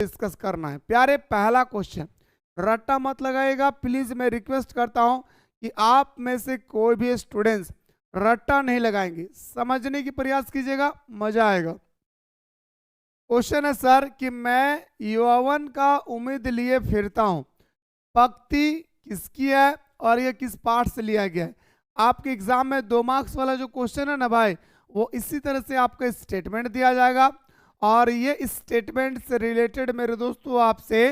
Discuss करना है प्यारे। पहला क्वेश्चन, रट्टा मत लगाएगा प्लीज, मैं रिक्वेस्ट करता हूं कि आप में से कोई भी स्टूडेंट्स रट्टा नहीं लगाएंगे, समझने की प्रयास कीजिएगा, मजा आएगा। क्वेश्चन है सर कि मैं यौवन का उम्मीद लिए फिरता हूं, पंक्ति किसकी है और ये किस पाठ से लिया गया है। आपके एग्जाम में 2 मार्क्स वाला जो क्वेश्चन है ना भाई, वो इसी तरह से आपका स्टेटमेंट दिया जाएगा और ये स्टेटमेंट से रिलेटेड मेरे दोस्तों आपसे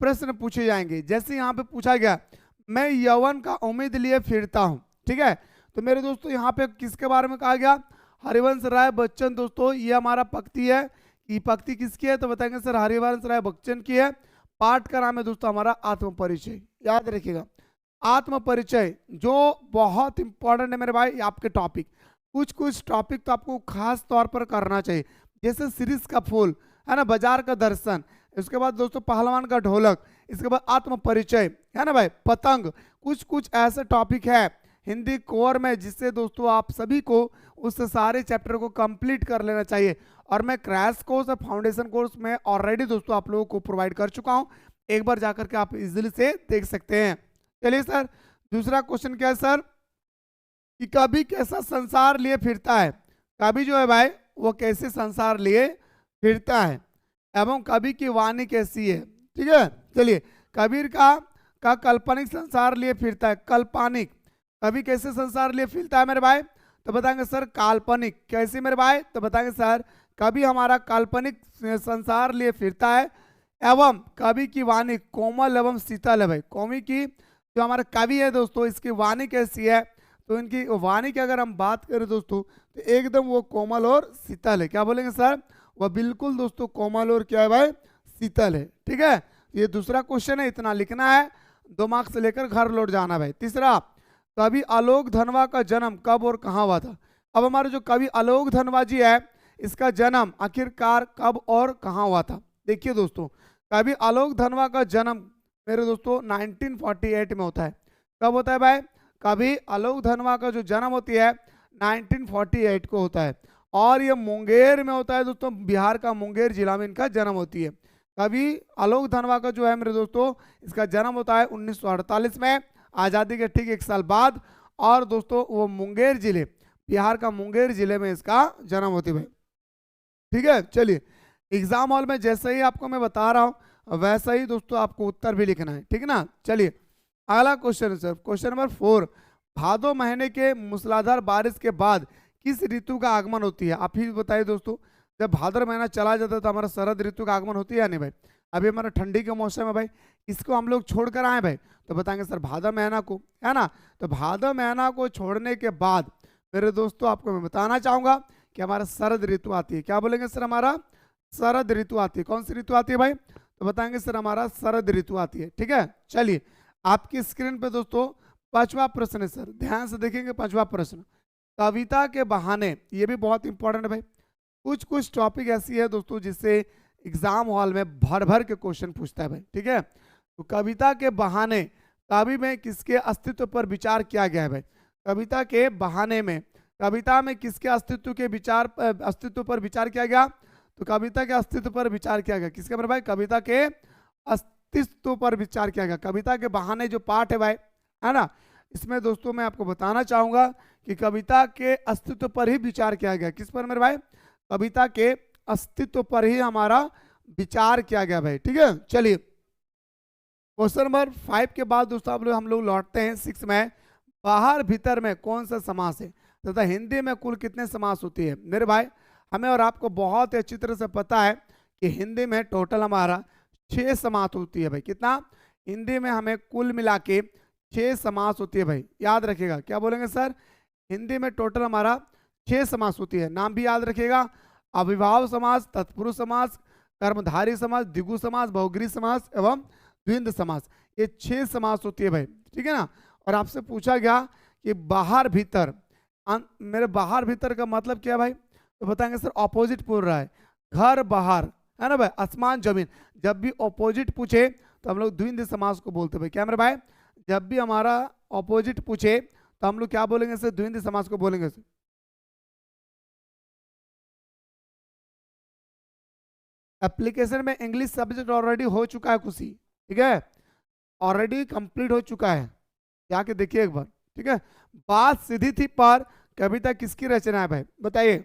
प्रश्न पूछे जाएंगे। जैसे यहाँ पे पूछा गया मैं यौवन का उम्मीद लिए फिरता हूँ, ठीक है, तो मेरे दोस्तों यहाँ पे किसके बारे में कहा गया, हरिवंश राय बच्चन। दोस्तों ये हमारा पंक्ति है, ये पंक्ति किसकी है तो बताएंगे सर हरिवंश राय बच्चन की है। पाठ का नाम है दोस्तों हमारा आत्मपरिचय, याद रखिएगा आत्मपरिचय, जो बहुत इंपॉर्टेंट है मेरे भाई आपके टॉपिक। कुछ कुछ टॉपिक तो आपको खास तौर पर करना चाहिए, जैसे सीरीज का फूल है ना, बाजार का दर्शन, इसके बाद दोस्तों पहलवान का ढोलक, इसके बाद आत्मपरिचय है ना भाई, पतंग, कुछ कुछ ऐसे टॉपिक है हिंदी कोर में जिससे दोस्तों आप सभी को उस सारे चैप्टर को कंप्लीट कर लेना चाहिए। और मैं क्रैश कोर्स और फाउंडेशन कोर्स में ऑलरेडी दोस्तों आप लोगों को प्रोवाइड कर चुका हूं, एक बार जाकर के आप इजीली से देख सकते हैं। चलिए सर, दूसरा क्वेश्चन क्या है सर कि कवि कैसा संसार लिए फिरता है। कवि जो है भाई वो कैसे संसार लिए फिरता है एवं कवि की वाणी कैसी है, ठीक है। चलिए, कबीर का काल्पनिक संसार लिए फिरता है, काल्पनिक, कवि कैसे संसार लिए फिरता है मेरे भाई तो बताएंगे सर काल्पनिक। कैसे मेरे भाई तो बताएंगे सर कवि हमारा काल्पनिक संसार लिए फिरता है एवं कवि की वाणी कोमल एवं शीतल है भाई। कवि की जो हमारा कवि है दोस्तों इसकी वाणी कैसी है तो इनकी वाणी की अगर हम बात करें दोस्तों तो एकदम वो कोमल और शीतल है। क्या बोलेंगे सर, वह बिल्कुल दोस्तों कोमल और क्या है भाई, शीतल है, ठीक है। ये दूसरा क्वेश्चन है, इतना लिखना है, 2 मार्क्स लेकर घर लौट जाना भाई। तीसरा, कवि आलोक धनवा का जन्म कब और कहाँ हुआ था। अब हमारे जो कवि आलोक धनवा जी है इसका जन्म आखिरकार कब और कहाँ हुआ था। देखिए दोस्तों, कवि आलोक धनवा का जन्म मेरे दोस्तों 1948 में होता है। कब होता है भाई, कवि आलोक धनवा का जो जन्म होती है 1948 को होता है और ये मुंगेर में होता है दोस्तों, बिहार का मुंगेर जिला में इनका जन्म होती है। कवि आलोक धनवा का जो है मेरे दोस्तों इसका जन्म होता है 1948 में, आज़ादी के ठीक 1 साल बाद, और दोस्तों वो मुंगेर जिले, बिहार का मुंगेर जिले में इसका जन्म होती है भाई, ठीक है। चलिए, एग्जाम हॉल में जैसे ही आपको मैं बता रहा हूँ वैसा ही दोस्तों आपको उत्तर भी लिखना है, ठीक ना। चलिए, अगला क्वेश्चन है सर, क्वेश्चन नंबर 4, भादो महीने के मूसलाधार बारिश के बाद किस ऋतु का आगमन होती है। आप ही बताइए दोस्तों, जब भादर महीना चला जाता है तो हमारा शरद ऋतु का आगमन होती है या नहीं भाई। अभी हमारा ठंडी का मौसम है भाई, इसको हम लोग छोड़ कर आए भाई तो बताएंगे सर भादर महीना को, है ना। तो भादर महीना को छोड़ने के बाद मेरे दोस्तों आपको मैं बताना चाहूंगा कि हमारा शरद ऋतु आती है। क्या बोलेंगे सर, हमारा शरद ऋतु आती है। कौन सी ऋतु आती है भाई तो बताएंगे सर हमारा शरद ऋतु आती है, ठीक है। चलिए, आपकी स्क्रीन पे दोस्तों 5वां प्रश्न है सर, ध्यान से देखेंगे। 5वां प्रश्न, कविता के बहाने, ये भी बहुत इंपॉर्टेंट है भाई। कुछ कुछ टॉपिक ऐसी है दोस्तों जिससे एग्जाम हॉल में भर भर के क्वेश्चन पूछता है भाई, ठीक है। तो कविता के बहाने कवि में किसके अस्तित्व पर विचार किया गया है भाई। कविता के बहाने में, कविता में किसके अस्तित्व पर विचार किया गया तो कविता के अस्तित्व पर विचार किया गया। किसके पर भाई, कविता के अस्तित्व पर विचार किया गया। कविता के बहाने जो पाठ है भाई, है ना, इसमें दोस्तों मैं आपको बताना चाहूंगा कि कविता के अस्तित्व पर ही विचार किया गया। किस पर मेरे भाई, कविता के अस्तित्व पर ही हमारा विचार किया गया भाई, ठीक है। चलिए, क्वेश्चन नंबर 5 के बाद दोस्तों हम लोग लौटते हैं 6 में। बाहर भीतर में कौन सा समास है तथा हिंदी में कुल कितने समास होती है। मेरे भाई, हमें और आपको बहुत ही अच्छी तरह से पता है कि हिंदी में टोटल हमारा 6 समास होती है भाई। कितना, हिंदी में हमें कुल मिला के 6 समास होती है भाई, याद रखिएगा। क्या बोलेंगे सर, हिंदी में टोटल हमारा 6 समास होती है। नाम भी याद रखिएगा, अविभाव समास, तत्पुरुष समास, कर्मधारी समास, द्विगु समास, बहुग्री समास एवं द्विंद समास, ये 6 समास होती है भाई, ठीक है ना। और आपसे पूछा गया कि बाहर भीतर, मेरे बाहर भीतर का मतलब क्या है भाई तो बताएंगे सर ऑपोजिट पूछ रहा है, घर बाहर, है ना भाई, आसमान जमीन। जब भी ऑपोजिट पूछे तो हम लोग द्विंद समास को बोलते भाई। क्या मेरे भाई, जब भी हमारा ऑपोजिट पूछे तो हम लोग क्या बोलेंगे सर, द्विंद समास को बोलेंगे सर। एप्लीकेशन में इंग्लिश सब्जेक्ट ऑलरेडी हो चुका है खुशी, ठीक है, ऑलरेडी कंप्लीट हो चुका है, जाके देखिए एक बार, ठीक है। बात सीधी थी पर कविता किसकी रचना है भाई, बताइए।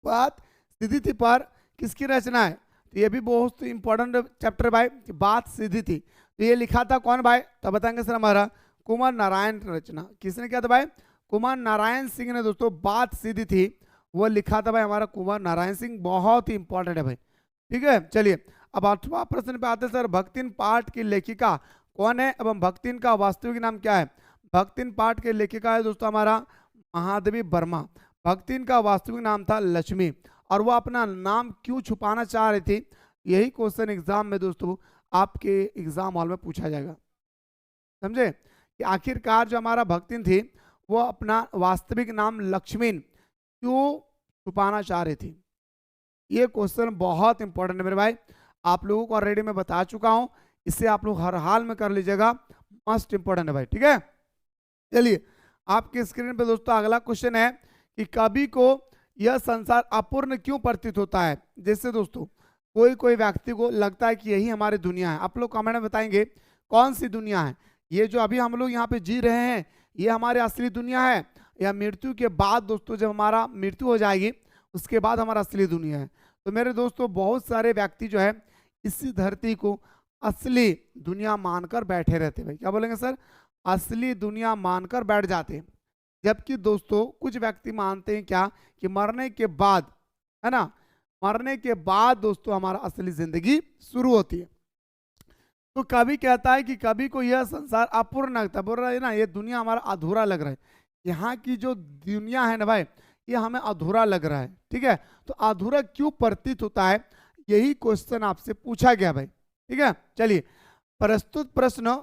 बात सीधी थी पर किसकी रचना है, तो ये भी बहुत इंपॉर्टेंट चैप्टर भाई, कि बात सीधी थी, तो ये लिखा था कौन भाई, तो बताएंगे सर हमारा कुमार नारायण रचना। किसने किया था भाई, कुमार नारायण सिंह ने दोस्तों, बात सीधी थी वो लिखा था भाई हमारा कुमार नारायण सिंह, बहुत ही इंपॉर्टेंट है भाई, ठीक है। चलिए अब 8वां प्रश्न पे आते हैं सर, भक्तिन पाठ की लेखिका कौन है एवं भक्तिन का वास्तविक नाम क्या है। भक्तिन पाठ के लेखिका है दोस्तों हमारा महादेवी वर्मा। भक्तिन का वास्तविक नाम था लक्ष्मी, और वो अपना नाम क्यों छुपाना चाह रही थी, यही क्वेश्चन एग्जाम में दोस्तों आपके एग्जाम हॉल में पूछा जाएगा, समझे, कि आखिरकार जो हमारा भक्तिन थी वो अपना वास्तविक नाम लक्ष्मीन क्यों छुपाना चाह रही थी। ये क्वेश्चन बहुत इंपॉर्टेंट है मेरे भाई, आप लोगों को ऑलरेडी मैं बता चुका हूं, इससे आप लोग हर हाल में कर लीजिएगा, मस्ट इंपॉर्टेंट है भाई, ठीक है। चलिए आपके स्क्रीन पे दोस्तों अगला क्वेश्चन है कि कवि को यह संसार अपूर्ण क्यों प्रतीत होता है। जैसे दोस्तों कोई कोई व्यक्ति को लगता है कि यही हमारी दुनिया है, आप लोग कमेंट में बताएंगे कौन सी दुनिया है, ये जो अभी हम लोग यहाँ पे जी रहे हैं ये हमारी असली दुनिया है, या मृत्यु के बाद दोस्तों जब हमारा मृत्यु हो जाएगी उसके बाद हमारा असली दुनिया है। तो मेरे दोस्तों बहुत सारे व्यक्ति जो है इसी धरती को असली दुनिया मानकर बैठे रहते भाई, क्या बोलेंगे सर, असली दुनिया मानकर बैठ जाते हैं। जबकि दोस्तों कुछ व्यक्ति मानते हैं क्या, कि मरने के बाद, है ना, मरने के बाद दोस्तों हमारा असली जिंदगी शुरू होती है। तो कवि कहता है कि कवि को यह संसार अपूर्ण लगता है, बोल रहा है ना ये दुनिया हमारा अधूरा लग रहा है, यहाँ की जो दुनिया है ना भाई ये हमें अधूरा लग रहा है, ठीक है। तो अधूरा क्यों प्रतीत होता है, यही क्वेश्चन आपसे पूछा गया भाई, ठीक है। चलिए प्रस्तुत प्रश्न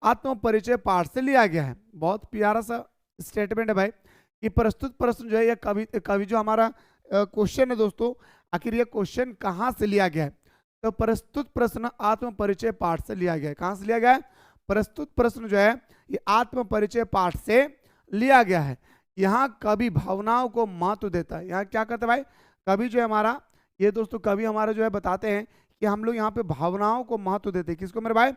आत्म परिचय पाठ से लिया गया है, बहुत प्यारा सा स्टेटमेंट है भाई, कि प्रस्तुत प्रश्न जो है ये कवि जो हमारा क्वेश्चन है दोस्तों, आखिर ये क्वेश्चन कहाँ से लिया गया है, तो प्रस्तुत प्रश्न आत्म परिचय पाठ से लिया गया है। कहाँ से लिया गया है, प्रस्तुत प्रश्न जो है ये आत्म परिचय पाठ से लिया गया है। यहाँ कवि भावनाओं को महत्व देता है, यहाँ क्या करता है भाई, कवि जो है हमारा, ये दोस्तों कवि हमारा जो है बताते हैं कि हम लोग यहाँ पे भावनाओं को महत्व देते हैं, किसको मेरे भाई,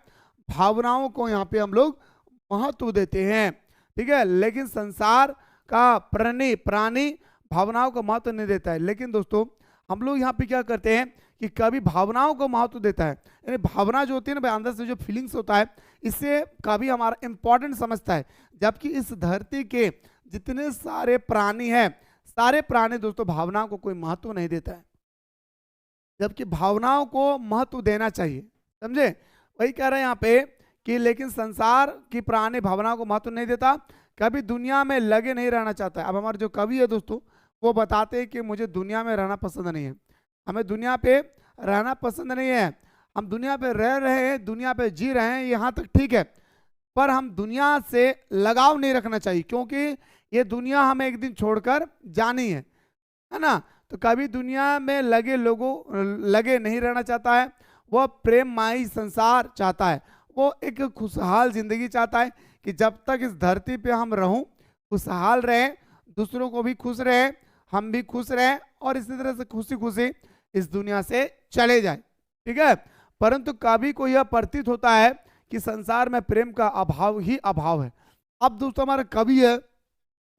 भावनाओं को यहाँ पे हम लोग महत्व देते हैं, ठीक है। लेकिन संसार का प्राणी भावनाओं को महत्व नहीं देता है, लेकिन दोस्तों हम लोग यहाँ पे क्या करते हैं कि कवि भावनाओं को महत्व देता है, यानी भावना जो होती है ना भाई, अंदर से जो फीलिंग्स होता है इससे कवि हमारा इंपॉर्टेंट समझता है। जबकि इस धरती के जितने सारे प्राणी हैं, सारे प्राणी दोस्तों भावनाओं को कोई महत्व नहीं देता है, जबकि भावनाओं को महत्व देना चाहिए, समझे। वही कह रहे हैं यहाँ पे कि लेकिन संसार की प्राणी भावनाओं को महत्व नहीं देता, कभी दुनिया में लगे नहीं रहना चाहता है। अब हमारे जो कवि है दोस्तों वो बताते हैं कि मुझे दुनिया में रहना पसंद नहीं है, हमें दुनिया पे रहना पसंद नहीं है, हम दुनिया पे रह रहे हैं, दुनिया पे जी रहे हैं, यहाँ तक ठीक है, पर हम दुनिया से लगाव नहीं रखना चाहिए, क्योंकि ये दुनिया हमें एक दिन छोड़कर जानी है ना। तो कभी दुनिया में लगे नहीं रहना चाहता है, वह प्रेममयी संसार चाहता है, वो एक खुशहाल जिंदगी चाहता है, कि जब तक इस धरती पे हम रहूं खुशहाल रहें, दूसरों को भी खुश रहें, हम भी खुश रहें, और इसी तरह से खुशी खुशी इस दुनिया से चले जाए, ठीक है। परंतु कवि को यह प्रतीत होता है कि संसार में प्रेम का अभाव ही अभाव है। अब दोस्तों हमारा कवि है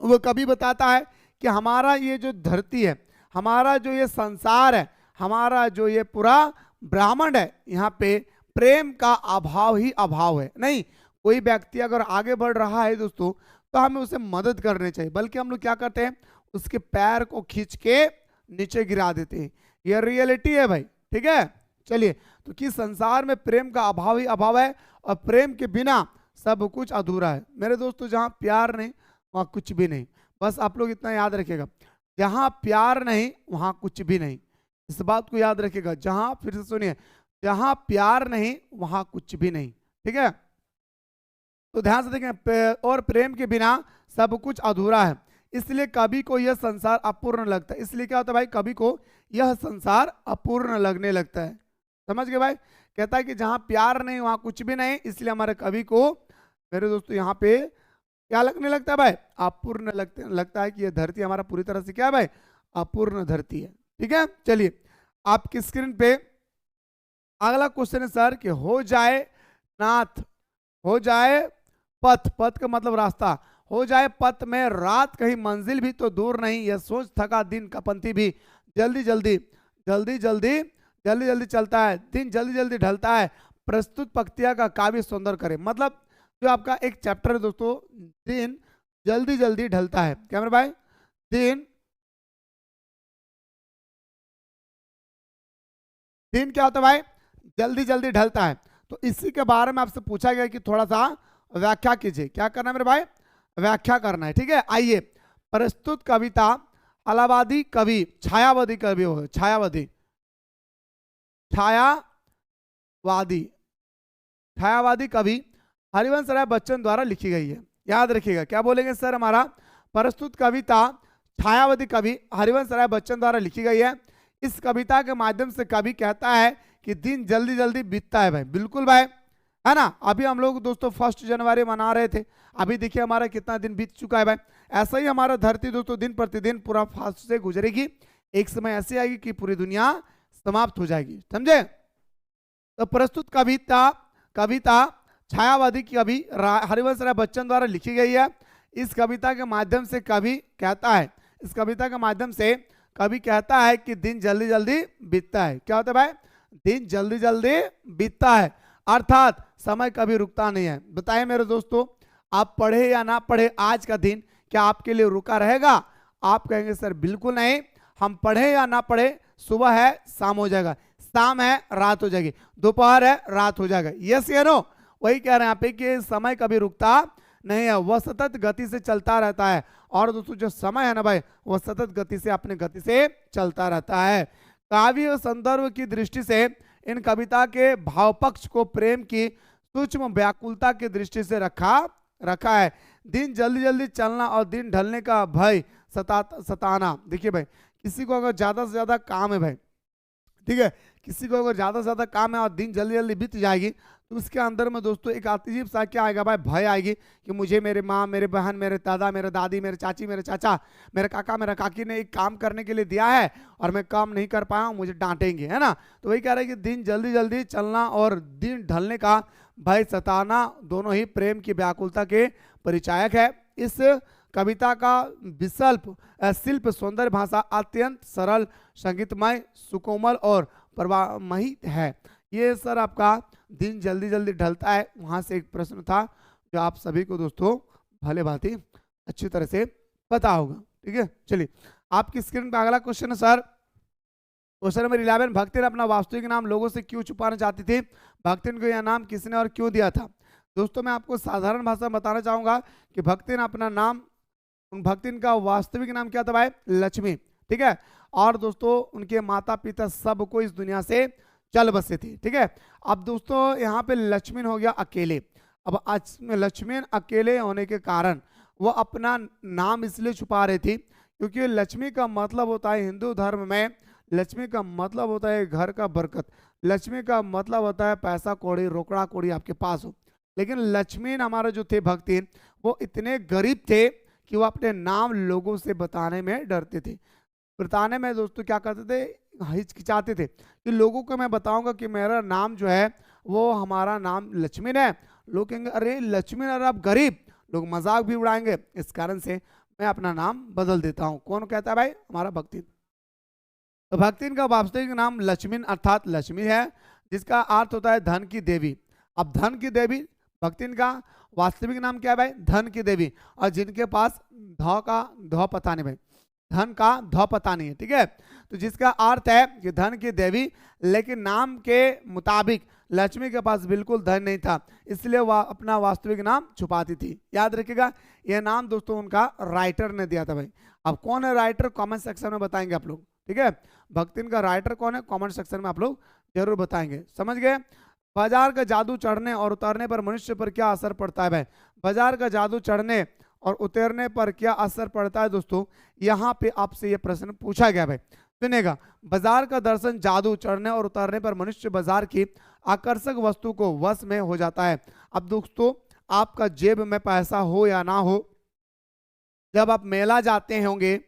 वो कवि बताता है कि हमारा ये जो धरती है, हमारा जो ये संसार है, हमारा जो ये पूरा ब्रह्मांड है, यहाँ पे प्रेम का अभाव ही अभाव है। नहीं, कोई व्यक्ति अगर आगे बढ़ रहा है दोस्तों तो हमें उसे मदद करनी चाहिए, बल्कि हम लोग क्या करते हैं उसके पैर को खींच के नीचे गिरा देते हैं, यह रियलिटी है भाई, ठीक है। चलिए तो कि संसार में प्रेम का अभाव ही अभाव है, और प्रेम के बिना सब कुछ अधूरा है। मेरे दोस्तों जहाँ प्यार नहीं वहाँ कुछ भी नहीं, बस आप लोग इतना याद रखिएगा, जहाँ प्यार नहीं वहाँ कुछ भी नहीं, इस बात को याद रखिएगा। जहाँ, फिर से सुनिए, जहाँ प्यार नहीं वहाँ कुछ भी नहीं, ठीक है। तो ध्यान से देखें, और प्रेम के बिना सब कुछ अधूरा है, इसलिए कवि को यह संसार अपूर्ण लगता है। इसलिए क्या होता है भाई, कवि को यह संसार अपूर्ण लगने लगता है, समझ गए भाई। कहता है कि जहाँ प्यार नहीं वहाँ कुछ भी नहीं, इसलिए हमारे कवि को मेरे दोस्तों यहाँ पे क्या लगने लगता है भाई, अपूर्ण लगता है कि यह धरती हमारा पूरी तरह से क्या है भाई, अपूर्ण धरती है, ठीक है। चलिए आपकी स्क्रीन पे अगला क्वेश्चन है सर कि हो जाए नाथ, हो जाए पथ, पथ का मतलब रास्ता, हो जाए पथ में रात कहीं मंजिल भी तो दूर नहीं, यह सोच थका दिन का पंथी भी, जल्दी जल्दी जल्दी जल्दी जल्दी जल्दी चलता है, दिन जल्दी जल्दी ढलता है, प्रस्तुत पंक्तियां का काव्य सुंदर करे। मतलब जो आपका एक चैप्टर है दोस्तों, दिन जल्दी जल्दी ढलता है, क्या मेरे भाई, दिन दिन क्या होता है भाई, जल्दी जल्दी ढलता है। तो इसी के बारे में आपसे पूछा गया कि थोड़ा सा व्याख्या कीजिए। क्या करना है मेरे भाई, व्याख्या करना है, ठीक है। आइए, प्रस्तुत कविता अलाहाबादी कवि, छायावादी कवि हो, छायावादी, छायावादी, छायावादी कवि हरिवंश राय बच्चन द्वारा लिखी गई है। याद रखिएगा, क्या बोलेंगे सर, हमारा प्रस्तुत कविता छायावादी कवि हरिवंश राय बच्चन द्वारा लिखी गई है। इस कविता के माध्यम से कवि कहता है कि दिन जल्दी जल्दी बीतता है भाई, बिल्कुल भाई, है ना। अभी हम लोग दोस्तों 1 जनवरी मना रहे थे, अभी देखिए हमारा कितना दिन बीत चुका है भाई। ऐसा ही हमारा धरती दोस्तों दिन प्रतिदिन पूरा फास्ट से गुजरेगी, एक समय ऐसी आएगी कि पूरी दुनिया समाप्त हो जाएगी, समझे। तो प्रस्तुत कविता कविता छायावादी कवि हरिवंश राय बच्चन द्वारा लिखी गई है। इस कविता के माध्यम से कवि कहता है, इस कविता के माध्यम से कवि कहता है कि दिन जल्दी जल्दी बीतता है। क्या होता है भाई, दिन जल्दी जल्दी बीतता है, अर्थात समय कभी रुकता नहीं है। बताइए मेरे दोस्तों, आप पढ़े या ना पढ़े, आज का दिन क्या आपके लिए रुका रहेगा? आप कहेंगे सर बिल्कुल नहीं, हम पढ़े या ना पढ़े, सुबह है शाम हो जाएगा, शाम है रात हो जाएगी, दोपहर है रात हो जाएगा। यस या नो, वही कह रहे हैं यहाँ पे कि समय कभी रुकता नहीं है, वह सतत गति से चलता रहता है। और दोस्तों जो समय है ना भाई, वह सतत गति से अपने गति से चलता रहता है। काव्य संदर्भ की दृष्टि से इन कविता के भाव पक्ष को प्रेम की सूक्ष्म व्याकुलता की दृष्टि से रखा है। दिन जल्दी जल्दी चलना और दिन ढलने का भय सताना। देखिए भाई, किसी को अगर ज्यादा से ज्यादा काम है भाई, ठीक है, किसी को अगर ज्यादा से ज्यादा काम है और दिन जल्दी जल्दी बीत जाएगी, तो उसके अंदर में दोस्तों एक अजीब सा क्या आएगा भाई, भय आएगी कि मुझे मेरे माँ, मेरे बहन, मेरे दादा, मेरे दादी, मेरे चाची, मेरे चाचा, मेरे काका, मेरा काकी ने एक काम करने के लिए दिया है और मैं काम नहीं कर पाया हूँ, मुझे डांटेंगे, है ना। तो वही कह रहे हैं कि दिन जल्दी जल्दी चलना और दिन ढलने का भय सताना दोनों ही प्रेम की व्याकुलता के परिचायक है। इस कविता का विकल्प शिल्प सौंदर्य भाषा अत्यंत सरल, संगीतमय, सुकोमल और प्रवाहित है। ये सर आपका दिन जल्दी जल्दी ढलता है, वहां से एक प्रश्न था जो आप सभी को दोस्तों भले भांति अच्छी तरह से पता होगा, ठीक है। चलिए आपकी स्क्रीन पर अगला क्वेश्चन है सर, क्वेश्चन नंबर 11, भक्तिन अपना वास्तविक नाम लोगों से क्यों छुपाना चाहती थी? भक्तिन को यह नाम किसने और क्यों दिया था? दोस्तों मैं आपको साधारण भाषा में बताना चाहूंगा कि भक्तिन अपना नाम, भक्तिन का वास्तविक नाम क्या था भाई? लक्ष्मी, ठीक है। और दोस्तों उनके माता पिता सबको इस दुनिया से चल बसे थे, ठीक है। अब दोस्तों यहाँ पे लक्ष्मण हो गया अकेले। अब लक्ष्मण अकेले होने के कारण वो अपना नाम इसलिए छुपा रही थी क्योंकि लक्ष्मी का मतलब होता है हिंदू धर्म में, लक्ष्मी का मतलब होता है घर का बरकत, लक्ष्मी का मतलब होता है पैसा कौड़ी, रोकड़ा कौड़ी आपके पास हो। लेकिन लक्ष्मण हमारे जो थे भक्ति, वो इतने गरीब थे कि वो अपने नाम लोगों से बताने में डरते थे। बताने में दोस्तों क्या करते थे, हिचकिचाते थे कि लोगों को मैं बताऊंगा कि मेरा नाम जो है वो हमारा नाम लक्ष्मण है, लोग कहेंगे अरे लक्ष्मण, अरे आप गरीब, लोग मजाक भी उड़ाएंगे, इस कारण से मैं अपना नाम बदल देता हूँ। कौन कहता है भाई? हमारा भक्तिन। तो भक्तिन का वास्तविक नाम लक्ष्मण अर्थात लक्ष्मी है, जिसका अर्थ होता है धन की देवी। अब धन की देवी, भक्तिन का वास्तविक नाम क्या है भाई? धन की देवी। और जिनके पास ध पता नहीं भाई, धन का ध पता नहीं है, ठीक है। तो जिसका अर्थ है कि धन की देवी, लेकिन नाम के मुताबिक लक्ष्मी के पास बिल्कुल धन नहीं था, इसलिए वह अपना वास्तविक नाम छुपाती थी। याद रखिएगा, यह नाम दोस्तों उनका राइटर ने दिया था भाई। अब कौन है राइटर, कमेंट सेक्शन में बताएंगे आप लोग, ठीक है। भक्तिन का राइटर कौन है, कमेंट सेक्शन में आप लोग जरूर बताएंगे, समझ गए। बाजार का जादू चढ़ने और उतरने पर मनुष्य पर क्या असर पड़ता है भाई? बाजार का जादू चढ़ने और उतरने पर क्या असर पड़ता है दोस्तों, यहाँ पे आपसे ये प्रश्न पूछा गया भाई। सुनेगा, बाजार का दर्शन जादू चढ़ने और उतरने पर मनुष्य बाजार की आकर्षक वस्तु को वश में हो जाता है। अब दोस्तों आपका जेब में पैसा हो या ना हो, जब आप मेला जाते होंगे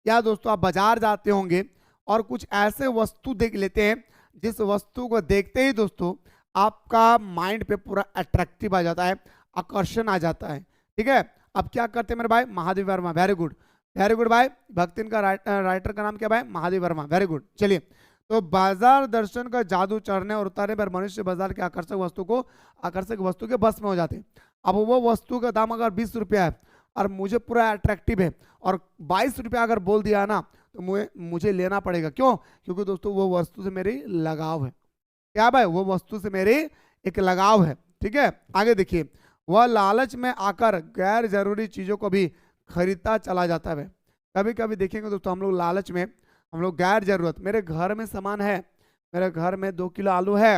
या दोस्तों आप बाजार जाते होंगे और कुछ ऐसे वस्तु देख लेते हैं जिस वस्तु को देखते ही दोस्तों आपका माइंड पे पूरा अट्रैक्टिव आ जाता है, आकर्षण आ जाता है। ठीक है, अब क्या करते हैं मेरे भाई, Mahadev Verma, very good very good भाई। भक्तिन का राइटर का नाम क्या भाई, महादेव वर्मा, वेरी गुड। चलिए, तो बाजार दर्शन का जादू चढ़ने और उतारने पर मनुष्य बाजार के आकर्षक वस्तु के बस में हो जाते हैं। अब वो वस्तु का दाम अगर 20 रुपया है और मुझे पूरा अट्रैक्टिव है और 22 रुपया अगर बोल दिया ना, तो मुझे लेना पड़ेगा। क्यों? क्योंकि दोस्तों वो वस्तु से मेरी लगाव है। क्या भाई, वो वस्तु से मेरी एक लगाव है। ठीक है, आगे देखिए, वह लालच में आकर गैर जरूरी चीजों को भी खरीदता चला जाता है। कभी कभी देखेंगे दोस्तों हम लोग लालच में, हम लोग गैर जरूरत, मेरे घर में सामान है, मेरे घर में 2 किलो आलू है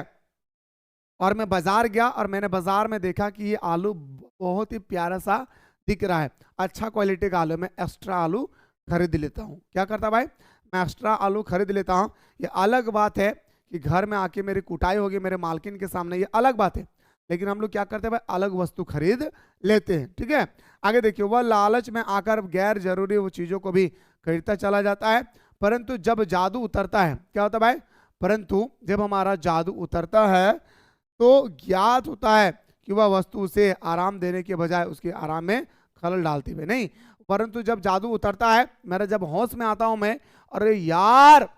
और मैं बाजार गया और मैंने बाजार में देखा कि ये आलू बहुत ही प्यारा सा दिख रहा है, अच्छा क्वालिटी का आलू, मैं एक्स्ट्रा आलू खरीद लेता हूँ। क्या करता भाई, मैं एक्स्ट्रा आलू खरीद लेता हूँ। ये अलग बात है कि घर में आके मेरी कुटाई होगी मेरे मालकिन के सामने, ये अलग बात है, लेकिन हम लोग क्या करते हैं भाई, अलग वस्तु खरीद लेते हैं। ठीक है, आगे देखिए, वह लालच में आकर गैर जरूरी वो चीजों को भी खरीदता चला जाता है, परंतु जब जादू उतरता है, क्या होता है भाई, परंतु जब हमारा जादू उतरता है तो ज्ञात होता है कि वह वस्तु उसे आराम देने के बजाय उसके आराम में खलल डालती है। नहीं, परंतु जब जादू उतरता है, मेरा जब होश में आता हूं मैं, अरे यार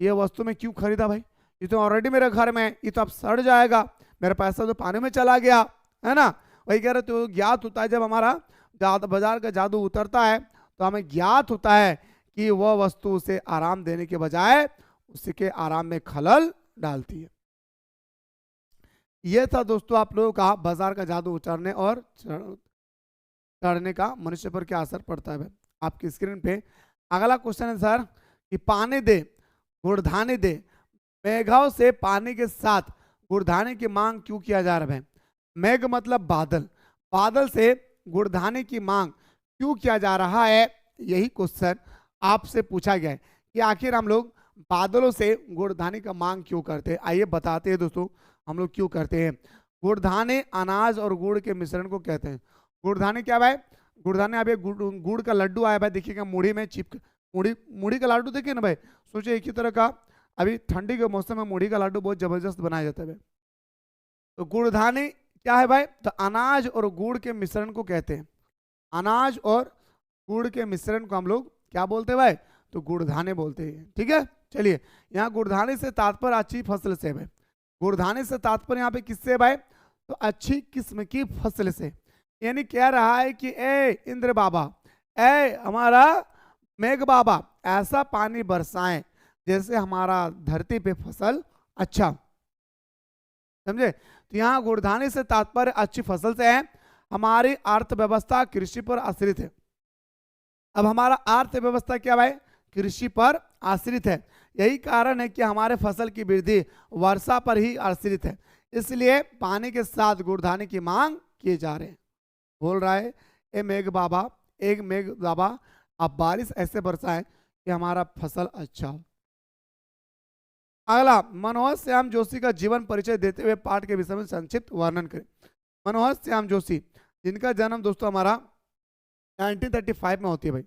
ये वस्तु मैं क्यों खरीदा भाई, ये तो ऑलरेडी मेरे घर में, ये तो अब सड़ जाएगा, मेरा पैसा तो पानी में चला गया, है ना। वही कह रहे, तो ज्ञात होता है जब हमारा बाजार का जादू उतरता है तो हमें ज्ञात होता है कि वह वस्तु उसे आराम देने के बजाय उसके आराम में खलल डालती है। यह था दोस्तों आप लोगों का बाजार का जादू उतरने और चढ़ने का मनुष्य पर क्या असर पड़ता है। आपकी स्क्रीन पे अगला क्वेश्चन है सर कि पानी दे गुड़धानी दे, मेघों से पानी के साथ गुड़धानी की मांग क्यों किया जा रहा है। मेघ मतलब बादल, बादल से गुड़धानी की मांग क्यों किया जा रहा है, यही क्वेश्चन आपसे पूछा गया है कि आखिर हम लोग बादलों से गुड़धानी का मांग क्यों करते हैं। आइए बताते हैं दोस्तों हम लोग क्यों करते हैं। गुड़धानी अनाज और गुड़ के मिश्रण को कहते हैं। गुड़धानी क्या भाई, गुड़धानी अब गुड़ का लड्डू आया भाई, देखिएगा मुड़ी में चिपक, मुड़ी का लड्डू देखिए ना भाई, सोचिए एक ही तरह का, अभी ठंडी के मौसम में मुड़ी का लड्डू बहुत जबरदस्त बनाया जाता है भाई। तो गुड़धानी क्या है भाई, तो अनाज और गुड़ के मिश्रण को कहते हैं। अनाज और गुड़ के मिश्रण को हम लोग क्या बोलते हैं भाई, तो गुड़धानी बोलते हैं। ठीक है, चलिए, यहाँ गुड़धानी से तात्पर्य अच्छी फसल से भाई, गुड़धानी से तात्पर्य यहाँ पे किससे भाई, तो अच्छी किस्म की फसल से। यानी कह रहा है कि ए इंद्र बाबा, ए हमारा मेघ बाबा, ऐसा पानी बरसाएं जैसे हमारा धरती पे फसल अच्छा, समझे। तो यहाँ गुड़धानी से तात्पर्य अच्छी फसल से है। हमारी अर्थव्यवस्था कृषि पर आश्रित है। अब हमारा अर्थव्यवस्था क्या भाई, कृषि पर आश्रित है। यही कारण है कि हमारे फसल की वृद्धि वर्षा पर ही आश्रित है, इसलिए पानी के साथ गुड़धानी की मांग किए जा रहे हैं। बोल रहा है ए मेघ बाबा, एक मेघ बाबा आप बारिश ऐसे बरसाएं कि हमारा फसल अच्छा हो। अगला, मनोहर श्याम जोशी का जीवन परिचय देते हुए पाठ के विषय में संक्षिप्त वर्णन करें। मनोहर श्याम जोशी, जिनका जन्म दोस्तों हमारा 1935 में होती है भाई।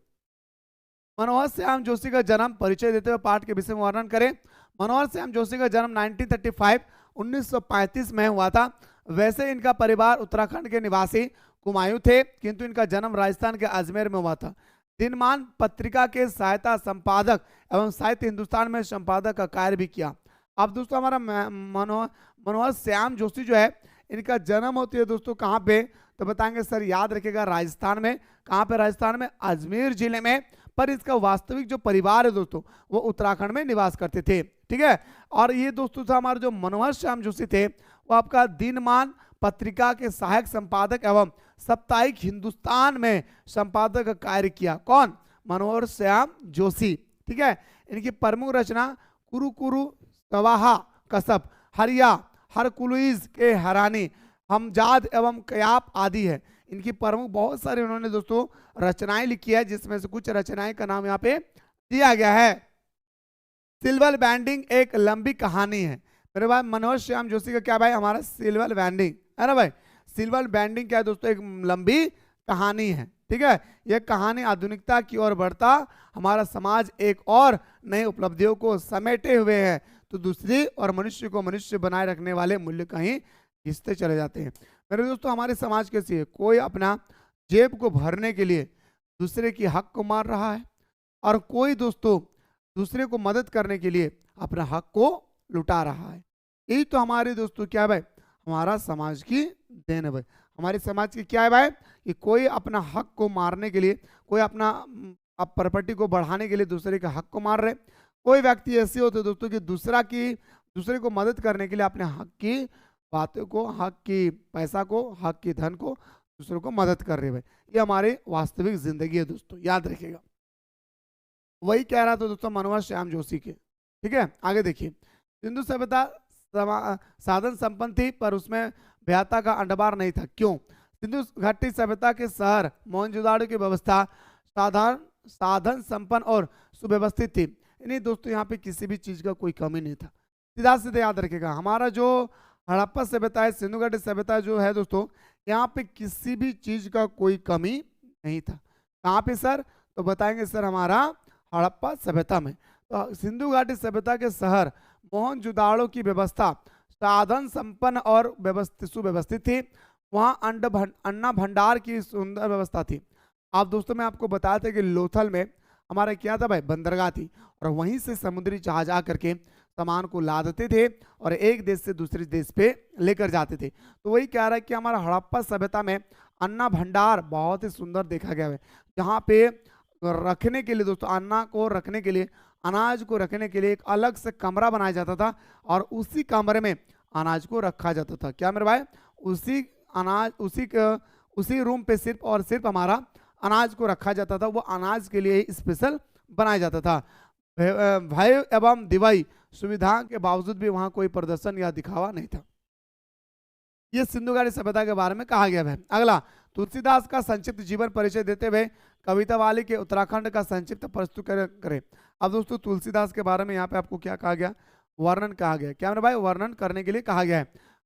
मनोहर श्याम जोशी का जन्म परिचय देते हुए पाठ के विषय में वर्णन करें। मनोहर श्याम जोशी का जन्म 1935 में हुआ था। वैसे इनका परिवार उत्तराखंड के निवासी कुमायूं थे, किंतु इनका जन्म राजस्थान के अजमेर में हुआ था। दिनमान पत्रिका के सहायता संपादक एवं साहित्य हिंदुस्तान में संपादक का कार्य भी किया। अब दोस्तों हमारा मनोहर श्याम जोशी जो है, इनका जन्म होती है दोस्तों कहाँ पे, तो बताएंगे सर, याद रखिएगा राजस्थान में। कहाँ पे, राजस्थान में अजमेर जिले में। पर इसका वास्तविक जो परिवार है दोस्तों वो उत्तराखंड में निवास करते थे। ठीक है, और ये दोस्तों था हमारे जो मनोहर श्याम जोशी थे, वो आपका दिनमान पत्रिका के सहायक संपादक एवं साप्ताहिक हिंदुस्तान में संपादक का कार्य किया। कौन, मनोहर श्याम जोशी। ठीक है, इनकी प्रमुख रचना कुरु कुरु सवाहा कसब, हरिया, हरकुलुइज के हरानी, हमजाद एवं कयाप आदि है। इनकी प्रमुख बहुत सारे उन्होंने दोस्तों रचनाएं लिखी है, जिसमें से कुछ रचनाएं का नाम यहाँ पे दिया गया है। सिल्वर बैंडिंग एक लंबी कहानी है मेरे भाई। मनोहर श्याम जोशी का क्या भाई, हमारा सिल्वर बैंडिंग है ना भाई। सिल्वर बैंडिंग क्या है दोस्तों, एक लंबी कहानी है। ठीक है, यह कहानी आधुनिकता की ओर बढ़ता हमारा समाज एक और नई उपलब्धियों को समेटे हुए है। तो दूसरी और मनुष्य को मनुष्य बनाए रखने वाले मूल्य कहीं घिसते चले जाते हैं। मेरे दोस्तों हमारे समाज कैसी है, कोई अपना जेब को भरने के लिए दूसरे की हक को मार रहा है, और कोई दोस्तों दूसरे को मदद करने के लिए अपना हक को लुटा रहा है। यही तो हमारे दोस्तों क्या है भाई, हमारा समाज की देन है भाई। हमारे समाज की क्या है भाई, कि कोई अपना हक को मारने के लिए, कोई अपना प्रॉपर्टी को बढ़ाने के लिए दूसरे के हक को मार रहे। कोई व्यक्ति ऐसे होते दोस्तों कि दूसरे को मदद करने के लिए अपने हक की बातों को, हक की पैसा को, हक की धन को दूसरों को मदद कर रहे भाई। ये हमारी वास्तविक जिंदगी है दोस्तों, याद रखिएगा। वही कह रहा था दोस्तों मनोहर श्याम जोशी के। ठीक है, आगे देखिए। सिंधु सभ्यता साधन संपन्न थी, पर उसमें भयाता का अंडबार नहीं था। क्यों? सिंधु घाटी सभ्यता के शहर मोहनजोदाड़ो की व्यवस्था साधन संपन्न और सुव्यवस्थित थी। यानी दोस्तों यहाँ पे किसी भी चीज का कोई कमी नहीं था। सीधा सीधा याद रखेगा, हमारा जो हड़प्पा सभ्यता है, सिंधु घाटी सभ्यता जो है दोस्तों, यहाँ पे किसी भी चीज का कोई कमी नहीं था। कहाँ पे सर? तो बताएंगे सर हमारा हड़प्पा सभ्यता में। तो सिंधु घाटी सभ्यता के शहर मोहनजोदाड़ो की व्यवस्था साधन संपन्न और सुव्यवस्थित थी। वहाँ अन्ना भंडार की सुंदर व्यवस्था थी। आप दोस्तों मैं आपको बताया था कि लोथल में हमारा क्या था भाई, बंदरगाह थी, और वहीं से समुद्री जहाज आकर के सामान को लादते थे और एक देश से दूसरे देश पे लेकर जाते थे। तो वही कह रहा है कि हमारा हड़प्पा सभ्यता में अन्ना भंडार बहुत ही सुंदर देखा गया है, जहाँ पे रखने के लिए दोस्तों, अन्ना को रखने के लिए, अनाज को रखने के लिए एक अलग से कमरा बनाया जाता था, और उसी कमरे में अनाज को रखा जाता था। क्या मेरे भाई? उसी रूम पे सिर्फ और सिर्फ हमारा अनाज को रखा जाता था। वो अनाज के लिए स्पेशल बनाया जाता था। भय एवं दिवाई सुविधा के बावजूद भी वहां कोई प्रदर्शन या दिखावा नहीं था। ये सिंधु घाटी सभ्यता के बारे में कहा गया है। अगला, तुलसीदास का संक्षिप्त जीवन परिचय देते हुए कविता वाली के उत्तराखंड का संक्षिप्त प्रस्तुत करें। अब दोस्तों तुलसीदास के बारे में यहाँ पे आपको क्या कहा गया, वर्णन कहा गया। क्या मेरे भाई? वर्णन करने के लिए कहा गया है।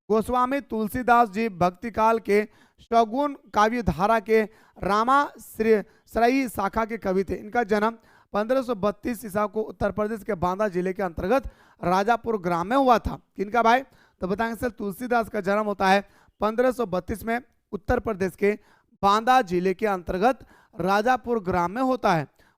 गोस्वामी तुलसीदास जी भक्ति काल के शगुन काव्य धारा के रामाश्रयी शाखा के कवि थे। इनका जन्म 1532 ईसा को उत्तर प्रदेश के बांदा जिले के अंतर्गत राजापुर ग्राम में हुआ था। किनका भाई? तो बताएंगे सर तुलसीदास का जन्म होता है 1532 में उत्तर प्रदेश के बांदा जिले के अंतर्गत राजापुर ग्राम में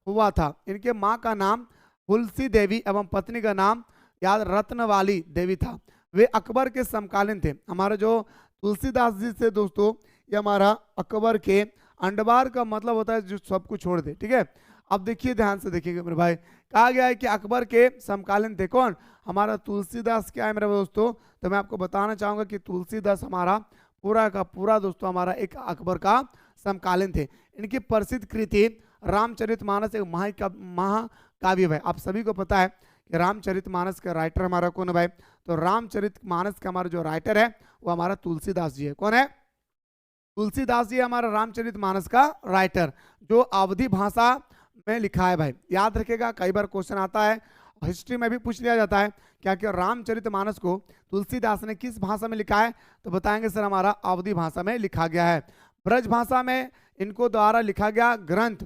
हुआ था। इनके माँ का नाम तुलसी देवी एवं पत्नी का नाम याद रत्नवाली देवी था। वे अकबर के समकालीन थे। हमारा जो तुलसीदास जी से दोस्तों, ये हमारा अकबर के अंडबार का मतलब होता है जो सब कुछ छोड़ दे। ठीक है, अब देखिए ध्यान से देखिएगा मेरे भाई, कहा गया है कि अकबर के समकालीन थे। कौन? हमारा तुलसीदास। क्या है मेरे दोस्तों? तो मैं आपको बताना चाहूंगा कि तुलसीदास हमारा पूरा का पूरा दोस्तों हमारा एक अकबर का समकालीन थे। इनकी प्रसिद्ध कृति रामचरितमानस एक महाकाव्य है। आप सभी को पता है कि रामचरितमानस का राइटर हमारा कौन है भाई? तो रामचरितमानस का हमारा जो राइटर है वो हमारा तुलसीदास जी है। कौन है? तुलसीदास जी हमारा रामचरितमानस का राइटर, जो अवधी भाषा में लिखा है भाई। याद रखेगा, कई बार क्वेश्चन आता है, हिस्ट्री में भी पूछ लिया जाता है क्या कि रामचरितमानस को तुलसीदास ने किस भाषा में लिखा है? तो बताएंगे सर हमारा अवधी भाषा में लिखा गया है। ब्रज भाषा में इनको द्वारा लिखा गया ग्रंथ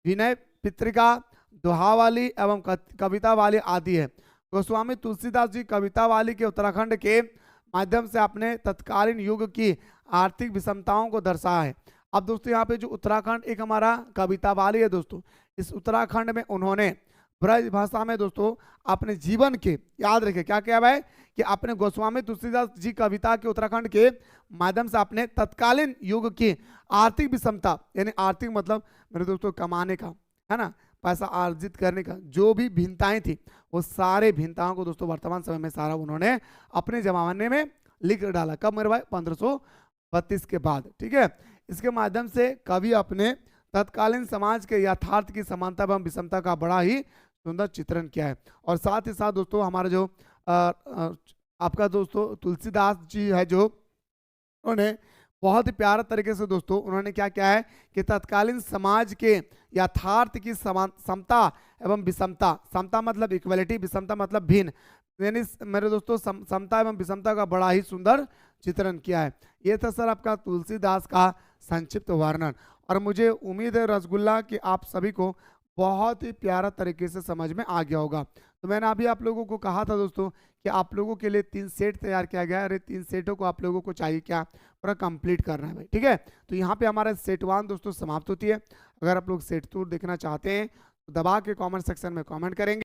विनय पित्रिका, दोहावाली एवं कवितावाली आदि है। गोस्वामी तुलसीदास जी कवितावाली के उत्तराखंड के माध्यम से अपने तत्कालीन युग की आर्थिक विषमताओं को दर्शाया है। अब दोस्तों यहाँ पे जो उत्तराखंड एक हमारा कवितावाली है दोस्तों, इस उत्तराखंड में उन्होंने ब्रज भाषा में दोस्तों अपने जीवन के, याद रखें क्या क्या है कि अपने गोस्वामी तुलसीदास जी कविता के उत्तराखंड के माध्यम से अपने तत्कालीन युग की आर्थिक विषमता, यानी आर्थिक मतलब मेरे दोस्तों कमाने का, है ना, पैसा अर्जित करने का जो भी भिन्नताएं थी, वो सारे भिन्नताओं को दोस्तों वर्तमान समय में सारा उन्होंने अपने जमाने में लिख डाला। कब मेरे भाई? 1532 के बाद। ठीक है, इसके माध्यम से कवि अपने तत्कालीन समाज के यथार्थ की समानता एवं विषमता का बड़ा ही सुंदर चित्रण किया है। और साथ ही साथ दोस्तों हमारा जो आपका दोस्तों तुलसीदास जी है, जो उन्होंने बहुत ही प्यारा तरीके से दोस्तों उन्होंने क्या किया है कि तत्कालीन समाज के यथार्थ की समता एवं विषमता, समता मतलब इक्वलिटी, विषमता मतलब भिन्न, यानी मेरे दोस्तों समता एवं विषमता का बड़ा ही सुंदर चित्रण किया है। ये था सर आपका तुलसीदास का संक्षिप्त वर्णन। और मुझे उम्मीद है रसगुल्ला कि आप सभी को बहुत ही प्यारा तरीके से समझ में आ गया होगा। तो मैंने अभी आप लोगों को कहा था दोस्तों कि आप लोगों के लिए 3 सेट तैयार किया गया है। अरे 3 सेटों को आप लोगों को चाहिए क्या, पूरा कंप्लीट करना है भाई, ठीक है। तो यहाँ पे हमारा सेट 1 दोस्तों समाप्त होती है। अगर आप लोग सेट 2 देखना चाहते हैं तो दबा के कॉमेंट सेक्शन में कॉमेंट करेंगे।